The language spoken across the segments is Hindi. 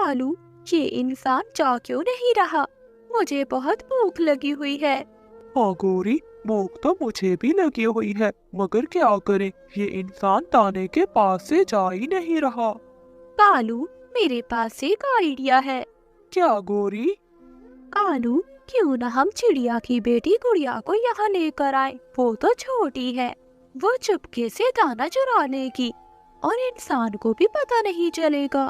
कालू, ये इंसान जा क्यों नहीं रहा? मुझे बहुत भूख लगी हुई है। हाँ गौरी, भूख तो मुझे भी लगी हुई है, मगर क्या करें, ये इंसान दाने के पास से जा ही नहीं रहा। कालू, मेरे पास एक आइडिया है। क्या गौरी? कालू, क्यों ना हम चिड़िया की बेटी गुड़िया को यहाँ लेकर आए। वो तो छोटी है, वो चुपके से दाना चुरा लेगी और इंसान को भी पता नहीं चलेगा।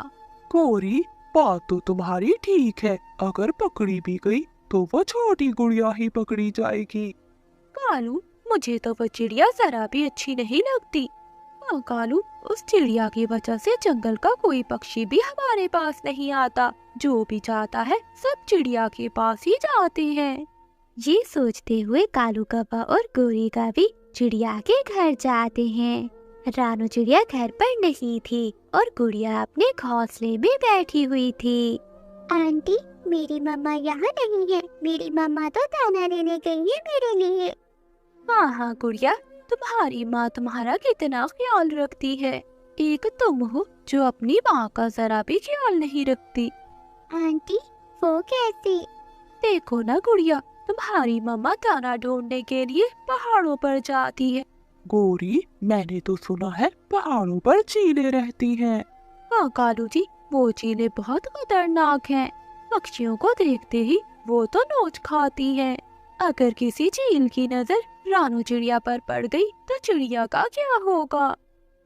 गौरी, बात तो तुम्हारी ठीक है, अगर पकड़ी भी गई तो वो छोटी गुड़िया ही पकड़ी जाएगी। कालू, मुझे तो वो चिड़िया जरा भी अच्छी नहीं लगती। हाँ कालू, उस चिड़िया की वजह से जंगल का कोई पक्षी भी हमारे पास नहीं आता। जो भी जाता है सब चिड़िया के पास ही जाते हैं। ये सोचते हुए कालू कौवा और गोरी का भी चिड़िया के घर जाते हैं। रानू चिड़िया घर पर नहीं थी और गुड़िया अपने घोंसले में बैठी हुई थी। आंटी, मेरी मम्मा यहाँ नहीं है। मेरी मम्मा तो दाना लेने गई है मेरे लिए। हाँ हाँ गुड़िया, तुम्हारी माँ तुम्हारा कितना ख्याल रखती है। एक तुम हो जो अपनी माँ का जरा भी ख्याल नहीं रखती। आंटी, वो कैसे? देखो ना गुड़िया, तुम्हारी मम्मा दाना ढूंढने के लिए पहाड़ों पर जाती है। गौरी, मैंने तो सुना है पहाड़ों पर चीलें रहती हैं। हाँ कालू जी, वो चीलें बहुत खतरनाक हैं। पक्षियों को देखते ही वो तो नोच खाती हैं। अगर किसी चील की नजर रानू चिड़िया पर पड़ गई तो चिड़िया का क्या होगा?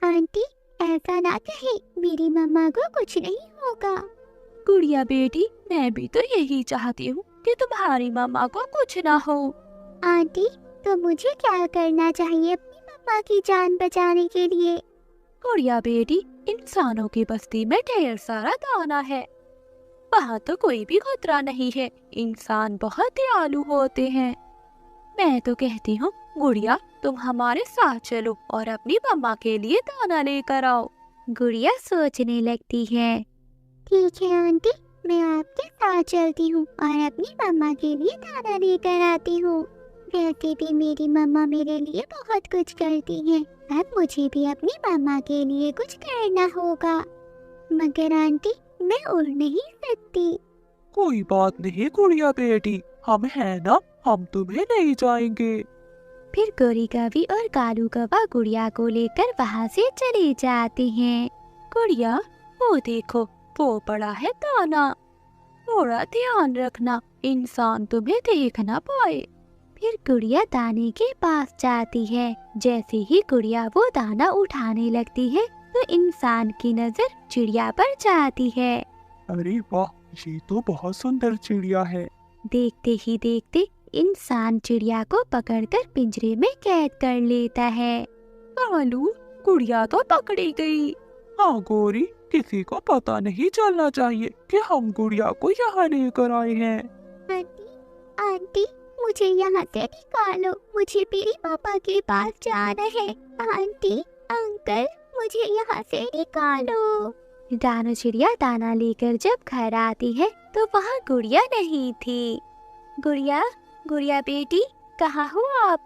आंटी, ऐसा ना कहे, मेरी मम्मा को कुछ नहीं होगा। गुड़िया बेटी, मैं भी तो यही चाहती हूँ कि तुम्हारी मम्मा को कुछ ना हो। आंटी, तो मुझे क्या करना चाहिए अपनी मम्मा की जान बचाने के लिए? गुड़िया बेटी, इंसानों की बस्ती में ढेर सारा दाना है, वहाँ तो कोई भी खतरा नहीं है। इंसान बहुत दयालु होते हैं। मैं तो कहती हूँ गुड़िया, तुम हमारे साथ चलो और अपनी मम्मा के लिए दाना लेकर आओ। गुड़िया सोचने लगती है। ठीक है आंटी, मैं आपके साथ चलती हूँ और अपनी मम्मा के लिए दाना लेकर आती हूँ। वैसे भी मेरी मम्मा मेरे लिए बहुत कुछ करती है, अब मुझे भी अपनी मम्मा के लिए कुछ करना होगा। मगर आंटी, मैं उड़ नहीं सकती। कोई बात नहीं गुड़िया बेटी, हम हैं ना, हम तुम्हें ले जाएंगे। फिर गोरी कवि और कालू कौवा गुड़िया को लेकर वहाँ से चले जाते हैं। गुड़िया, वो देखो, वो पड़ा है दाना, थोड़ा ध्यान रखना, इंसान तुम्हें देख ना पाए। फिर गुड़िया दाने के पास जाती है। जैसे ही गुड़िया वो दाना उठाने लगती है तो इंसान की नजर चिड़िया पर जाती है। अरे वाह, ये तो बहुत सुंदर चिड़िया है। देखते ही देखते इंसान चिड़िया को पकड़कर पिंजरे में कैद कर लेता है। कालू, गुड़िया तो पकड़ी गई। हाँ गौरी, किसी को पता नहीं चलना चाहिए कि हम गुड़िया को यहाँ लेकर आए हैं। आंटी, आंटी, मुझे यहाँ से निकालो, मुझे मेरी पापा के पास जाना है। आंटी, अंकल, मुझे यहाँ से निकालो। रानू चिड़िया दाना लेकर जब घर आती है तो वहाँ गुड़िया नहीं थी। गुड़िया, गुड़िया बेटी, कहाँ हो आप?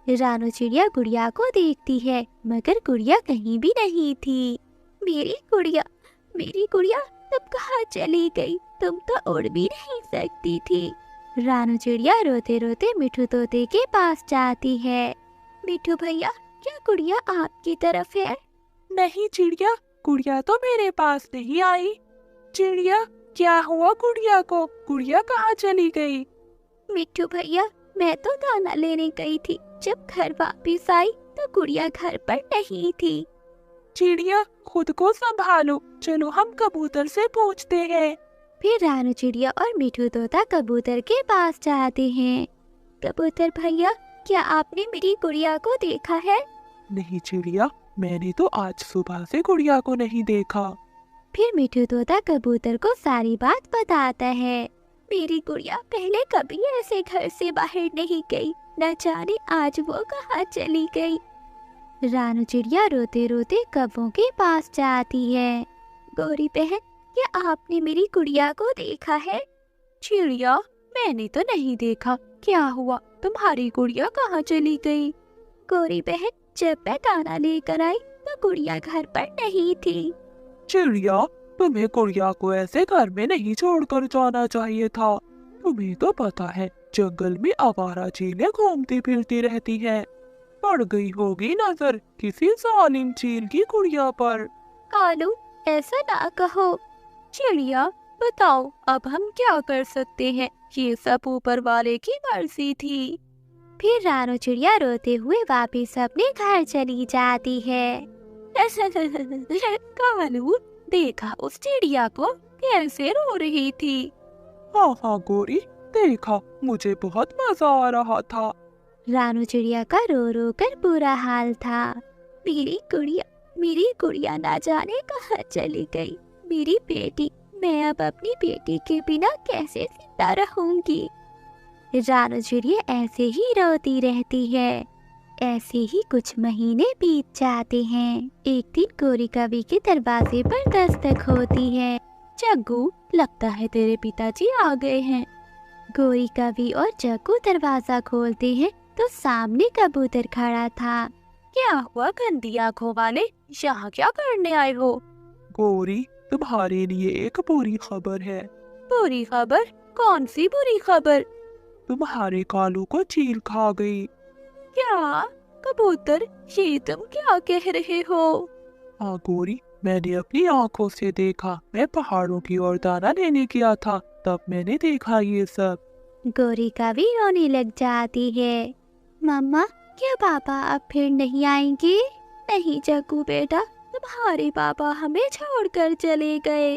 रानू चिड़िया गुड़िया को देखती है मगर गुड़िया कहीं भी नहीं थी। मेरी गुड़िया तुम कहाँ चली गई? तुम तो उड़ भी नहीं सकती थी। रानू चिड़िया रोते रोते मिठू तोते के पास जाती है। मिठू भैया, क्या गुड़िया आपकी तरफ है? नहीं चिड़िया, गुड़िया तो मेरे पास नहीं आई। चिड़िया, क्या हुआ गुड़िया को? गुड़िया कहाँ चली गई? मिठू भैया, मैं तो दाना लेने गई थी, जब घर वापस आई तो गुड़िया घर पर नहीं थी। चिड़िया, खुद को संभालो, चलो हम कबूतर से पूछते हैं। फिर रानू चिड़िया और मिठू तोता कबूतर के पास जाते हैं। कबूतर भैया, क्या आपने मेरी गुड़िया को देखा है? नहीं चिड़िया, मैंने तो आज सुबह से गुड़िया को नहीं देखा। फिर मिठू तोता कबूतर को सारी बात बताता है। मेरी गुड़िया पहले कभी ऐसे घर से बाहर नहीं गई, न जाने आज वो कहाँ चली गई। रानू चिड़िया रोते रोते कौवों के पास जाती है। गौरी बहन, क्या आपने मेरी गुड़िया को देखा है? चिड़िया, मैंने तो नहीं देखा, क्या हुआ? तुम्हारी गुड़िया कहाँ चली गई? गौरी बहन, जब मैं दाना लेकर आई तो गुड़िया घर पर नहीं थी। चिड़िया, तुम्हें गुड़िया को ऐसे घर में नहीं छोड़कर जाना चाहिए था। तुम्हें तो पता है जंगल में आवारा चीलें घूमती फिरती रहती हैं। पड़ गई होगी नजर किसी जालिम चील की गुड़िया पर। कालू, ऐसा ना कहो। चिड़िया, बताओ अब हम क्या कर सकते हैं? ये सब ऊपर वाले की मर्जी थी। फिर रानो चिड़िया रोते हुए वापिस अपने घर चली जाती है। कालू, देखा उस चिड़िया को कैसे रो रही थी। हाँ हाँ गोरी, देखा, मुझे बहुत मजा आ रहा था। रानो चिड़िया का रो रो कर बुरा हाल था। मेरी गुड़िया ना जाने कहाँ चली गई। मेरी बेटी, मैं अब अपनी बेटी के बिना कैसे जिंदा रहूंगी। रानो चिड़िया ऐसे ही रोती रहती है। ऐसे ही कुछ महीने बीत जाते हैं। एक दिन गोरी कवि के दरवाजे पर दस्तक होती है। जग्गू, लगता है तेरे पिताजी आ गए हैं। गोरी कवि और जग्गू दरवाजा खोलते हैं तो सामने कबूतर खड़ा था। क्या हुआ गंदी आंखों वाले, यहाँ क्या करने आए हो? गोरी, तुम्हारे लिए एक बुरी खबर है। बुरी खबर? कौन सी बुरी खबर? तुम्हारे कालू को चील खा गई। क्या? कबूतर, ये तुम क्या कह रहे हो? हाँ गोरी, मैंने अपनी आंखों से देखा। मैं पहाड़ों की ओर दाना लेने गया था, तब मैंने देखा ये सब। गोरी कवि रोने लग जाती है। मम्मा, क्या पापा अब फिर नहीं आएंगे? नहीं जग्गू बेटा, तुम्हारे पापा हमें छोड़कर चले गए।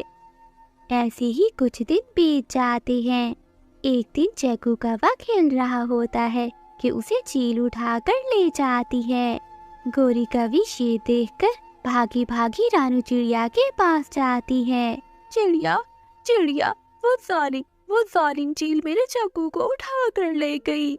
ऐसे ही कुछ दिन बीत जाते हैं। एक दिन जग्गू कौवा खेल रहा होता है कि उसे चील उठाकर ले जाती है। गोरी कवि ये देखकर भागी भागी रानू चिड़िया के पास जाती है। चिड़िया, चिड़िया, वो जालिम चील मेरे जग्गू को उठाकर ले गई।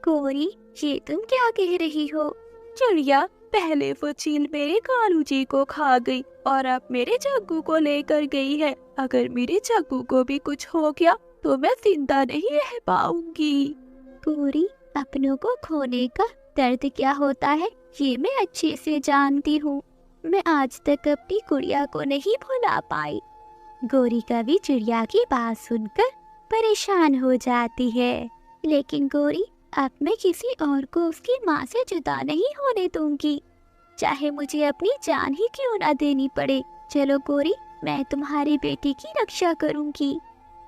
गोरी, ये तुम क्या कह रही हो? चिड़िया, पहले वो चील मेरे कालू जी को खा गई और अब मेरे जग्गू को लेकर गई है। अगर मेरे जग्गू को भी कुछ हो गया तो मैं जिंदा नहीं रह पाऊंगी। गोरी, अपनों को खोने का दर्द क्या होता है ये मैं अच्छे से जानती हूँ। मैं आज तक अपनी गुड़िया को नहीं भुला पाई। गोरी कवि चिड़िया की बात सुनकर परेशान हो जाती है। लेकिन गोरी, अब मैं किसी और को उसकी माँ से जुदा नहीं होने दूंगी, चाहे मुझे अपनी जान ही क्यों ना देनी पड़े। चलो गोरी, मैं तुम्हारी बेटी की रक्षा करूंगी।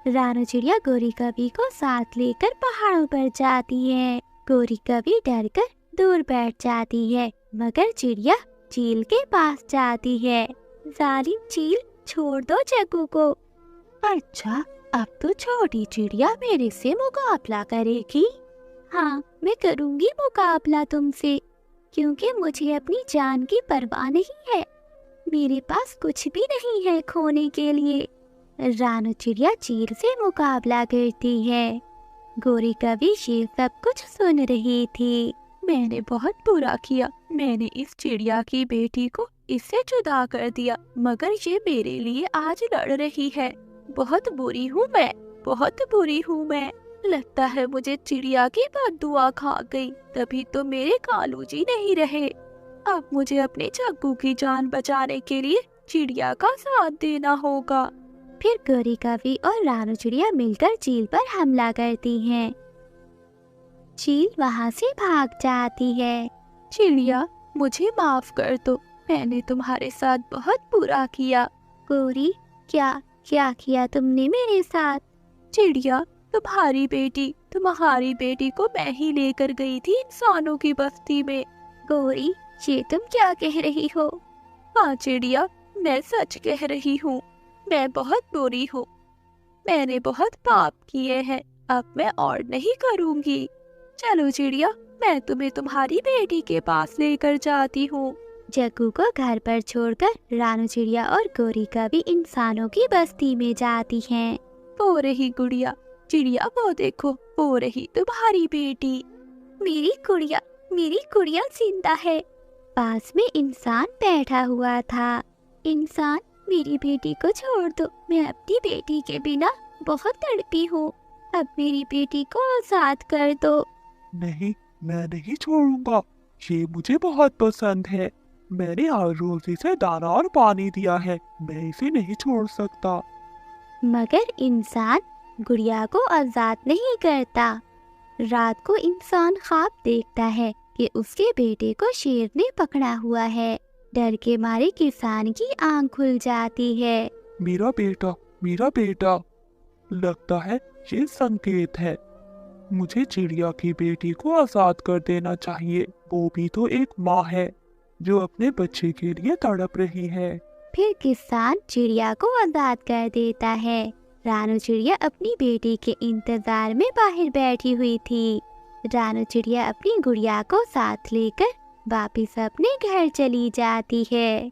रानू चिड़िया गोरी कवि को साथ लेकर पहाड़ों पर जाती है। गोरी कवि डरकर दूर बैठ जाती है, मगर चिड़िया चील के पास जाती है। जालिम चील, छोड़ दो जग्गू को। अच्छा, अब तो छोटी चिड़िया मेरे से मुकाबला करेगी। हाँ, मैं करूंगी मुकाबला तुमसे, क्योंकि मुझे अपनी जान की परवाह नहीं है। मेरे पास कुछ भी नहीं है खोने के लिए। रानू चिड़िया चील से मुकाबला करती है। गोरी कवि ये सब कुछ सुन रही थी। मैंने बहुत बुरा किया। मैंने इस चिड़िया की बेटी को इससे जुदा कर दिया, मगर ये मेरे लिए आज लड़ रही है। बहुत बुरी हूँ मैं, बहुत बुरी हूँ मैं। लगता है मुझे चिड़िया की बददुआ खा गई, तभी तो मेरे कालू जी नहीं रहे। अब मुझे अपने जग्गू की जान बचाने के लिए चिड़िया का साथ देना होगा। फिर गोरी कवि और रानू चिड़िया मिलकर चील पर हमला करती हैं। चील वहाँ से भाग जाती है। चिड़िया, मुझे माफ कर दो, मैंने तुम्हारे साथ बहुत बुरा किया। गोरी, क्या किया तुमने मेरे साथ? चिड़िया, तुम्हारी बेटी को मैं ही लेकर गई थी इंसानों की बस्ती में। गोरी, ये तुम क्या कह रही हो? हाँ चिड़िया, मैं सच कह रही हूँ। मैं बहुत बुरी हूँ। मैंने बहुत पाप किए हैं, अब मैं और नहीं करूँगी। चलो चिड़िया, मैं तुम्हें तुम्हारी बेटी के पास लेकर जाती हूँ। जग्गू को घर पर छोड़कर रानू चिड़िया और गोरी कवि इंसानों की बस्ती में जाती हैं। वो रही गुड़िया, चिड़िया वो देखो, वो रही तुम्हारी बेटी। मेरी गुड़िया जिंदा है। पास में इंसान बैठा हुआ था। इंसान, मेरी बेटी को छोड़ दो, मैं अपनी बेटी के बिना बहुत तड़पी हूँ। अब मेरी बेटी को आजाद कर दो। नहीं, मैं नहीं छोड़ूंगा। ये मुझे बहुत पसंद है। मैंने हर रोज इसे दाना और पानी दिया है, मैं इसे नहीं छोड़ सकता। मगर इंसान गुड़िया को आजाद नहीं करता। रात को इंसान ख्वाब देखता है कि उसके बेटे को शेर ने पकड़ा हुआ है। डर के मारे किसान की आंख खुल जाती है। मेरा बेटा, मेरा बेटा। लगता है ये संकेत है। मुझे चिड़िया की बेटी को आजाद कर देना चाहिए। वो भी तो एक माँ है जो अपने बच्चे के लिए तड़प रही है। फिर किसान चिड़िया को आजाद कर देता है। रानू चिड़िया अपनी बेटी के इंतजार में बाहर बैठी हुई थी। रानू चिड़िया अपनी गुड़िया को साथ लेकर वापिस अपने घर चली जाती है।